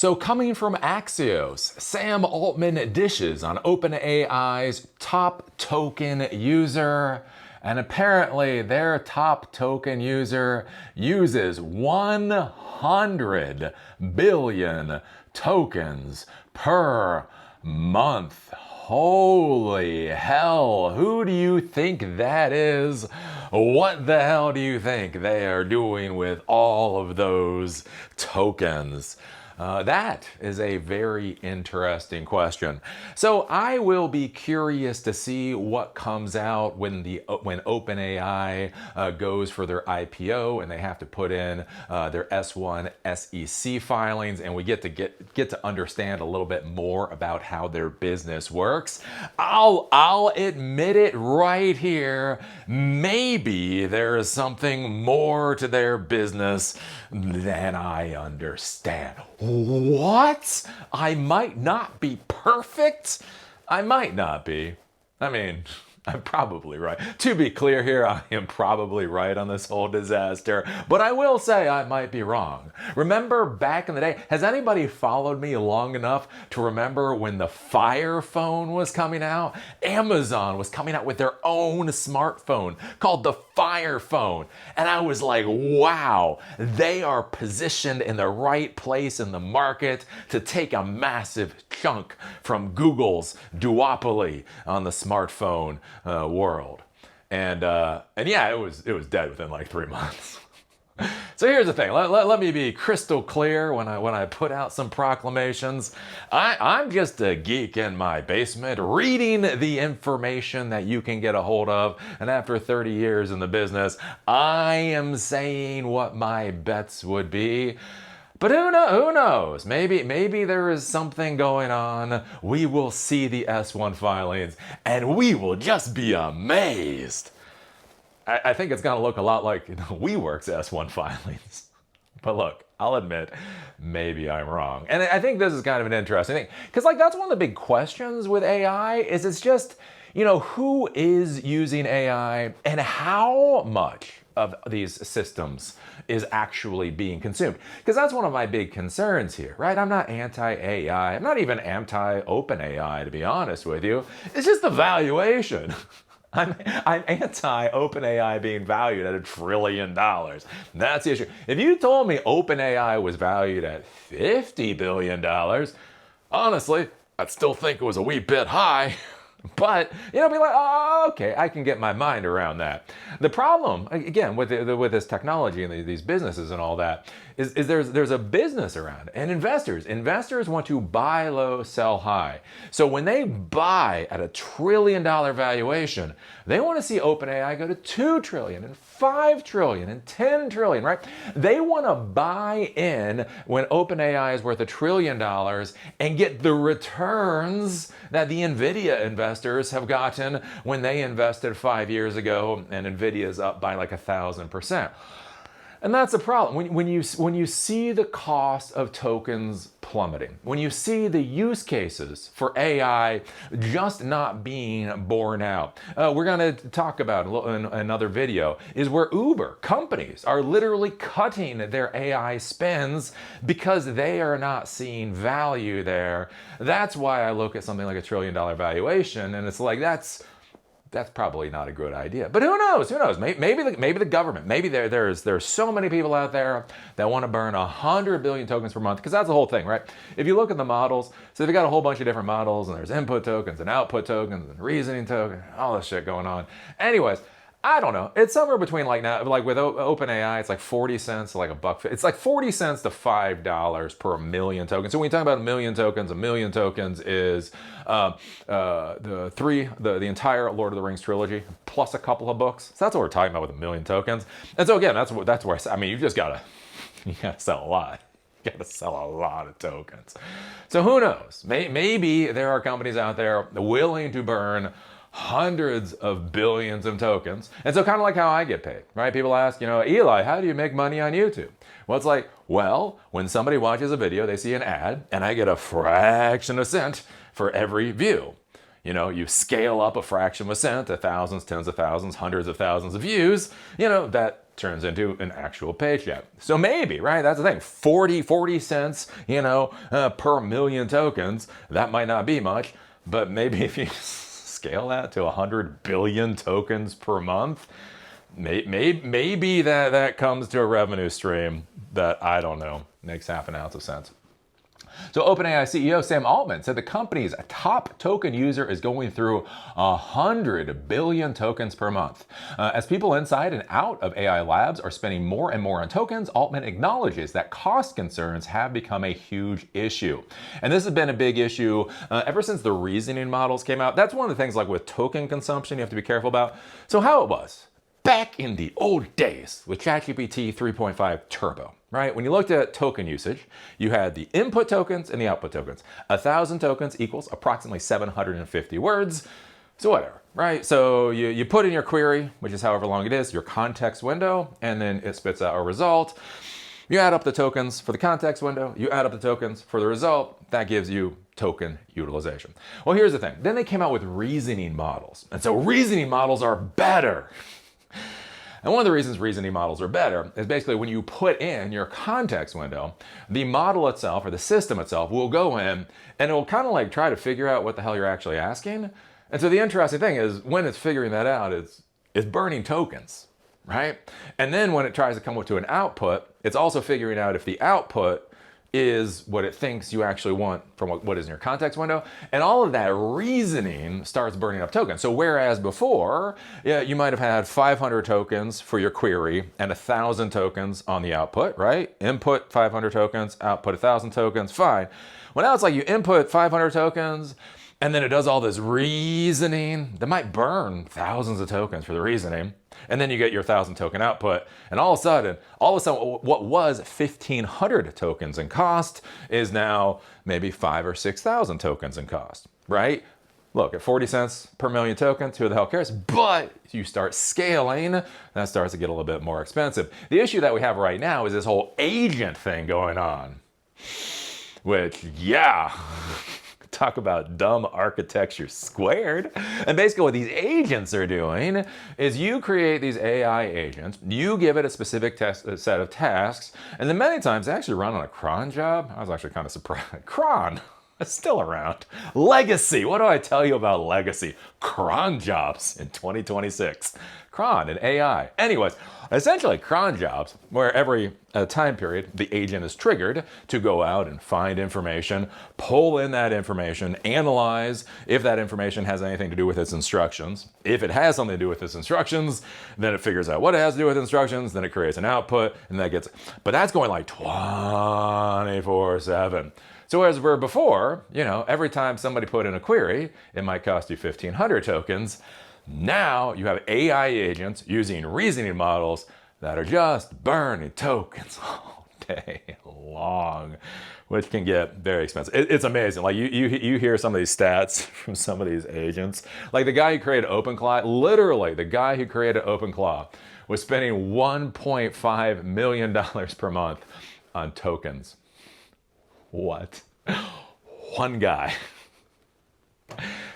So coming from Axios, Sam Altman dishes on OpenAI's top token user. And apparently their top token user uses 100 billion tokens per month. Holy hell, who do you think that is? What the hell do you think they are doing with all of those tokens? That is a very interesting question. So I will be curious to see what comes out when OpenAI goes for their IPO and they have to put in their S1 SEC filings, and we get to understand a little bit more about how their business works. I'll admit it right here. Maybe there is something more to their business than I understand. What? I might not be perfect? I might not be. I mean, I'm probably right. To be clear here, I am probably right on this whole disaster, but I will say I might be wrong. Remember back in the day, has anybody followed me long enough to remember when the Fire phone was coming out? Amazon was coming out with their own smartphone called the Fire phone. And I was like, wow, they are positioned in the right place in the market to take a massive chunk from Google's duopoly on the smartphone world. And yeah, it was dead within like 3 months. So here's the thing. Let me be crystal clear when I put out some proclamations. I'm just a geek in my basement reading the information that you can get a hold of. And after 30 years in the business, I am saying what my bets would be. But who knows? Maybe there is something going on. We will see the S1 filings and we will just be amazed. I think it's going to look a lot like WeWork's S1 filings. But look, I'll admit, maybe I'm wrong. And I think this is kind of an interesting thing. Because that's one of the big questions with AI is it's just, who is using AI and how much of these systems is actually being consumed. Because that's one of my big concerns here, right? I'm not anti-AI. I'm not even anti-OpenAI, to be honest with you. It's just the valuation. I'm anti-OpenAI being valued at $1 trillion. That's the issue. If you told me OpenAI was valued at $50 billion, honestly, I'd still think it was a wee bit high. But, be like, oh, okay, I can get my mind around that. The problem, again, with this technology and these businesses and all that, is there's a business around it. And investors want to buy low, sell high. So when they buy at $1 trillion valuation, they want to see OpenAI go to $2 trillion and $5 trillion and $10 trillion, right? They want to buy in when OpenAI is worth $1 trillion and get the returns that the NVIDIA investors have gotten when they invested 5 years ago, and NVIDIA is up by like 1,000%. And that's the problem. When you see the cost of tokens plummeting, when you see the use cases for AI just not being borne out, we're going to talk about in another video, is where Uber companies are literally cutting their AI spends because they are not seeing value there. That's why I look at something like $1 trillion valuation, and it's like that's probably not a good idea. But who knows? Maybe the government, maybe there's so many people out there that want to burn 100 billion tokens per month, because that's the whole thing, right? If you look at the models, so they've got a whole bunch of different models, and there's input tokens and output tokens and reasoning tokens, all this shit going on. Anyways, I don't know. It's somewhere between with OpenAI, it's like 40 cents to like $1. It's like 40 cents to $5 per million tokens. So when you talk about a million tokens is the entire Lord of the Rings trilogy plus a couple of books. So that's what we're talking about with 1 million tokens. And so again, that's where you gotta sell a lot. You gotta sell a lot of tokens. So who knows? Maybe there are companies out there willing to burn hundreds of billions of tokens. And so kind of like how I get paid, right? People ask, Eli, how do you make money on YouTube? Well, it's like, when somebody watches a video, they see an ad, and I get a fraction of a cent for every view. You scale up a fraction of a cent to thousands, tens of thousands, hundreds of thousands of views, that turns into an actual paycheck. So maybe, right? That's the thing. 40 cents, per million tokens. That might not be much, but maybe if you scale that to 100 billion tokens per month, maybe that comes to a revenue stream that, I don't know, makes half an ounce of sense. So OpenAI CEO Sam Altman said the company's top token user is going through 100 billion tokens per month. As people inside and out of AI labs are spending more and more on tokens, Altman acknowledges that cost concerns have become a huge issue. And this has been a big issue ever since the reasoning models came out. That's one of the things, like with token consumption, you have to be careful about. So how it was back in the old days with ChatGPT 3.5 Turbo, right? When you looked at token usage, you had the input tokens and the output tokens. 1,000 tokens equals approximately 750 words. So whatever, right? So you put in your query, which is however long it is, your context window, and then it spits out a result. You add up the tokens for the context window, you add up the tokens for the result, that gives you token utilization. Well, here's the thing. Then they came out with reasoning models. And so reasoning models are better. And one of the reasons reasoning models are better is basically when you put in your context window, the model itself or the system itself will go in and it will kind of like try to figure out what the hell you're actually asking. And so the interesting thing is when it's figuring that out, it's burning tokens, right? And then when it tries to come up to an output, it's also figuring out if the output is what it thinks you actually want from what is in your context window. And all of that reasoning starts burning up tokens. So whereas before, you might have had 500 tokens for your query and 1,000 tokens on the output, right? Input 500 tokens, output 1,000 tokens, fine. Well, now it's like you input 500 tokens and then it does all this reasoning that might burn thousands of tokens for the reasoning. And then you get your 1,000 token output. And all of a sudden, what was 1,500 tokens in cost is now maybe 5,000 or 6,000 tokens in cost, right? Look, at 40 cents per million tokens, who the hell cares? But you start scaling, that starts to get a little bit more expensive. The issue that we have right now is this whole agent thing going on, which, talk about dumb architecture squared. And basically what these agents are doing is you create these AI agents, you give it a specific set of tasks, and then many times they actually run on a cron job. I was actually kind of surprised. Cron, it's still around. Legacy, what do I tell you about legacy? Cron jobs in 2026. Cron and AI. Anyways, essentially cron jobs where every time period the agent is triggered to go out and find information, pull in that information, analyze if that information has anything to do with its instructions. If it has something to do with its instructions, then it figures out what it has to do with instructions, then it creates an output, and that gets, but that's going like 24/7. So whereas where before, every time somebody put in a query, it might cost you 1,500 tokens. Now you have AI agents using reasoning models that are just burning tokens all day long, which can get very expensive. It's amazing. Like you hear some of these stats from some of these agents. Like the guy who created OpenClaw, literally the guy who created OpenClaw was spending $1.5 million per month on tokens. What? One guy.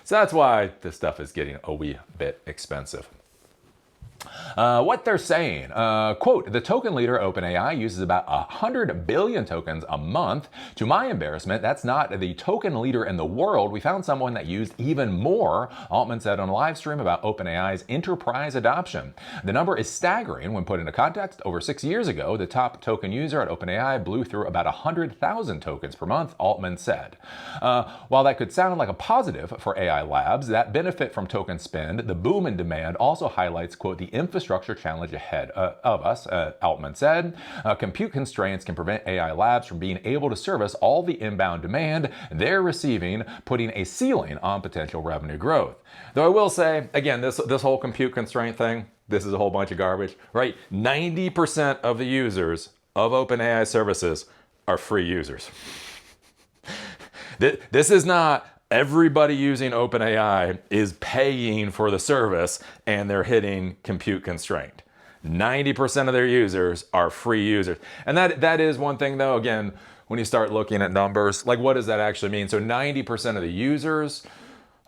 So that's why this stuff is getting a wee bit expensive. What they're saying, quote, the token leader OpenAI uses about 100 billion tokens a month. To my embarrassment, that's not the token leader in the world. We found someone that used even more, Altman said on a live stream about OpenAI's enterprise adoption. The number is staggering when put into context. Over 6 years ago, the top token user at OpenAI blew through about 100,000 tokens per month, Altman said. While that could sound like a positive for AI labs, that benefit from token spend, the boom in demand also highlights, quote, the infrastructure challenge ahead of us, Altman said. Compute constraints can prevent AI labs from being able to service all the inbound demand they're receiving, putting a ceiling on potential revenue growth. Though I will say, again, this whole compute constraint thing, this is a whole bunch of garbage, right? 90% of the users of OpenAI services are free users. This is not everybody using OpenAI is paying for the service and they're hitting compute constraint. 90% of their users are free users. And that is one thing though, again, when you start looking at numbers, like what does that actually mean? So 90% of the users,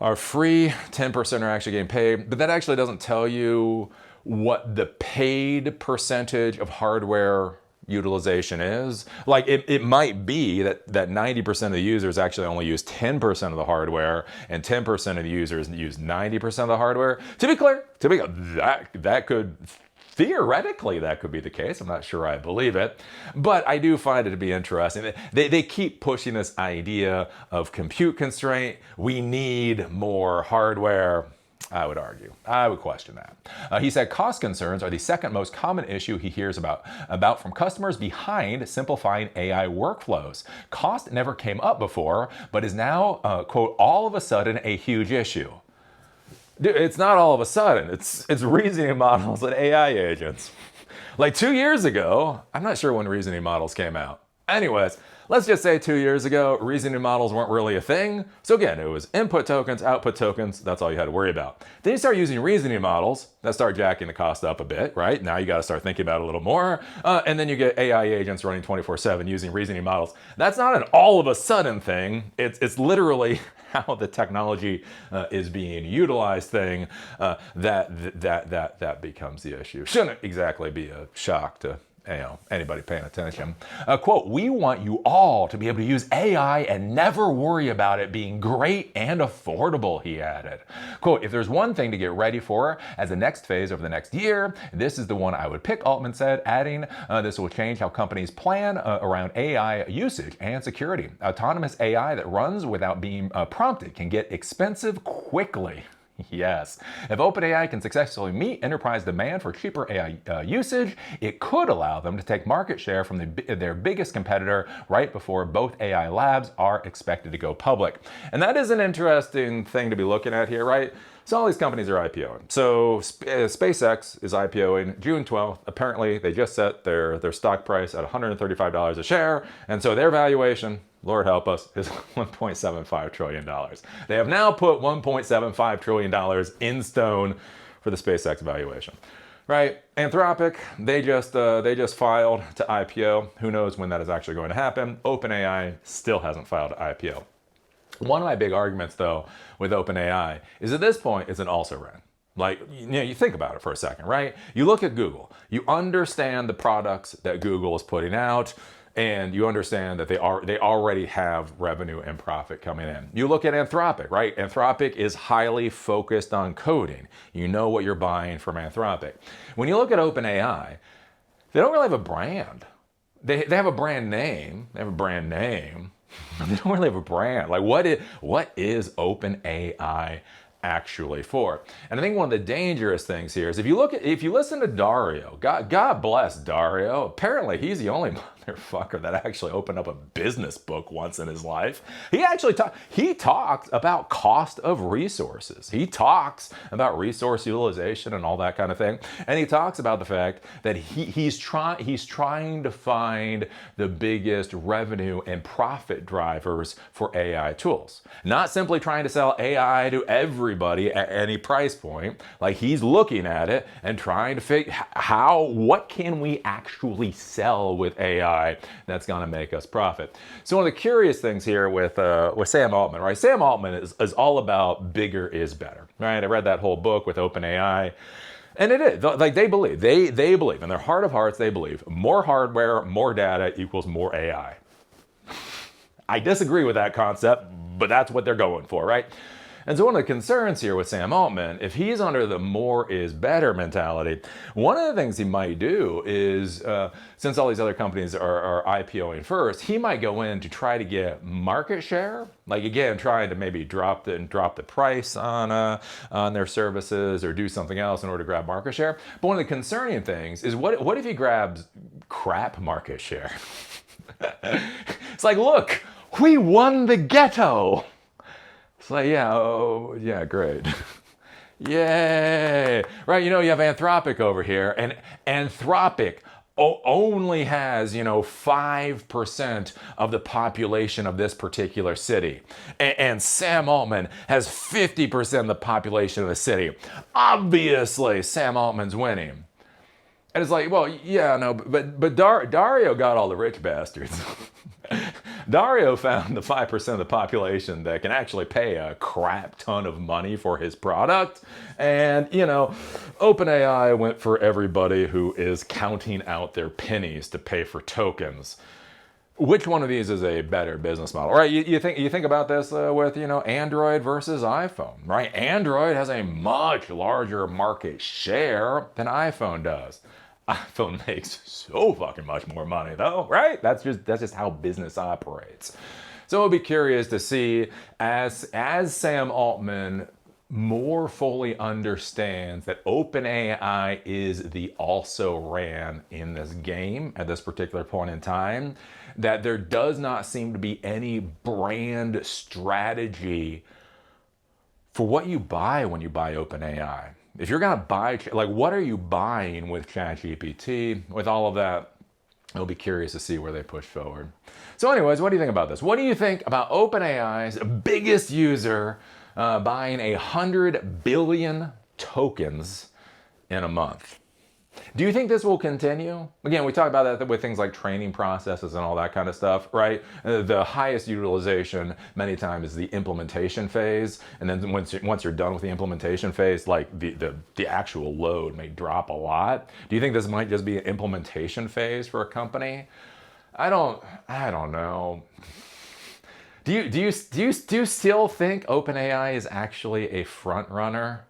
are free, 10% are actually getting paid, but that actually doesn't tell you what the paid percentage of hardware utilization is. Like it might be that 90% of the users actually only use 10% of the hardware and 10% of the users use 90% of the hardware. To be clear, that could theoretically, that could be the case. I'm not sure I believe it, but I do find it to be interesting. They keep pushing this idea of compute constraint. We need more hardware. I would argue. I would question that. He said cost concerns are the second most common issue he hears about from customers behind simplifying AI workflows. Cost never came up before, but is now, quote, all of a sudden a huge issue. Dude, it's not all of a sudden. It's reasoning models and AI agents. Like 2 years ago, I'm not sure when reasoning models came out. Anyways, let's just say 2 years ago, reasoning models weren't really a thing. So again, it was input tokens, output tokens. That's all you had to worry about. Then you start using reasoning models that start jacking the cost up a bit, right? Now you got to start thinking about it a little more. And then you get AI agents running 24/7 using reasoning models. That's not an all of a sudden thing. It's literally how the technology is being utilized thing that becomes the issue. Shouldn't exactly be a shock to anybody paying attention. Quote, we want you all to be able to use AI and never worry about it being great and affordable, he added. Quote, if there's one thing to get ready for as the next phase over the next year, this is the one I would pick, Altman said, adding, this will change how companies plan around AI usage and security. Autonomous AI that runs without being prompted can get expensive quickly. Yes. If OpenAI can successfully meet enterprise demand for cheaper AI usage, it could allow them to take market share from their biggest competitor right before both AI labs are expected to go public. And that is an interesting thing to be looking at here, right? So all these companies are IPOing. So SpaceX is IPOing June 12th. Apparently, they just set their stock price at $135 a share. And so their valuation, Lord help us, is $1.75 trillion. They have now put $1.75 trillion in stone for the SpaceX valuation. Right? Anthropic, they just filed to IPO. Who knows when that is actually going to happen? OpenAI still hasn't filed to IPO. One of my big arguments, though, with OpenAI is at this point it's an also-ran. Like, you think about it for a second, right? You look at Google. You understand the products that Google is putting out, and you understand that they already have revenue and profit coming in. You look at Anthropic, right? Anthropic is highly focused on coding. You know what you're buying from Anthropic. When you look at OpenAI, they don't really have a brand. They have a brand name. They have a brand name. They don't really have a brand. Like, what is OpenAI actually for? And I think one of the dangerous things here is if you listen to Dario, God bless Dario. Apparently, he's the only motherfucker that actually opened up a business book once in his life. He talks about cost of resources. He talks about resource utilization and all that kind of thing. And he talks about the fact that he's trying to find the biggest revenue and profit drivers for AI tools. Not simply trying to sell AI to everybody at any price point. Like, he's looking at it and trying to figure what can we actually sell with AI that's going to make us profit. So one of the curious things here with Sam Altman, right? Sam Altman is all about bigger is better, right? I read that whole book with OpenAI. And it is, like, they believe in their heart of hearts, they believe more hardware, more data equals more AI. I disagree with that concept, but that's what they're going for, right? And so one of the concerns here with Sam Altman, if he's under the more is better mentality, one of the things he might do is, since all these other companies are IPOing first, he might go in to try to get market share. Like, again, trying to maybe drop the price on their services or do something else in order to grab market share. But one of the concerning things is what if he grabs crap market share? It's like, look, we won the ghetto. It's like, yeah, oh, yeah, great. Yay. Right, you have Anthropic over here, and Anthropic only has, 5% of the population of this particular city. And Sam Altman has 50% of the population of the city. Obviously, Sam Altman's winning. And it's like, well, yeah, no, but Dario got all the rich bastards. Dario found the 5% of the population that can actually pay a crap ton of money for his product. And, OpenAI went for everybody who is counting out their pennies to pay for tokens. Which one of these is a better business model, right? You think about this with Android versus iPhone, right? Android has a much larger market share than iPhone does. iPhone makes so fucking much more money, though, right? That's just how business operates. So I'll be curious to see as Sam Altman more fully understands that OpenAI is the also ran in this game at this particular point in time, that there does not seem to be any brand strategy for what you buy when you buy OpenAI. If you're gonna buy, like, what are you buying with ChatGPT, with all of that? I'll be curious to see where they push forward. So anyways, what do you think about this? What do you think about OpenAI's biggest user buying 100 billion tokens in a month? Do you think this will continue? Again, we talk about that with things like training processes and all that kind of stuff, right? The highest utilization many times is the implementation phase. And then once you're done with the implementation phase, like the actual load may drop a lot. Do you think this might just be an implementation phase for a company? I don't know. Do you still think OpenAI is actually a front runner?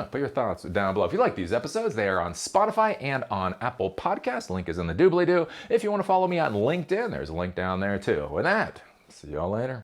Put your thoughts down below. If you like these episodes, they are on Spotify and on Apple Podcasts. Link is in the doobly-doo. If you want to follow me on LinkedIn, there's a link down there too. With that, see y'all later.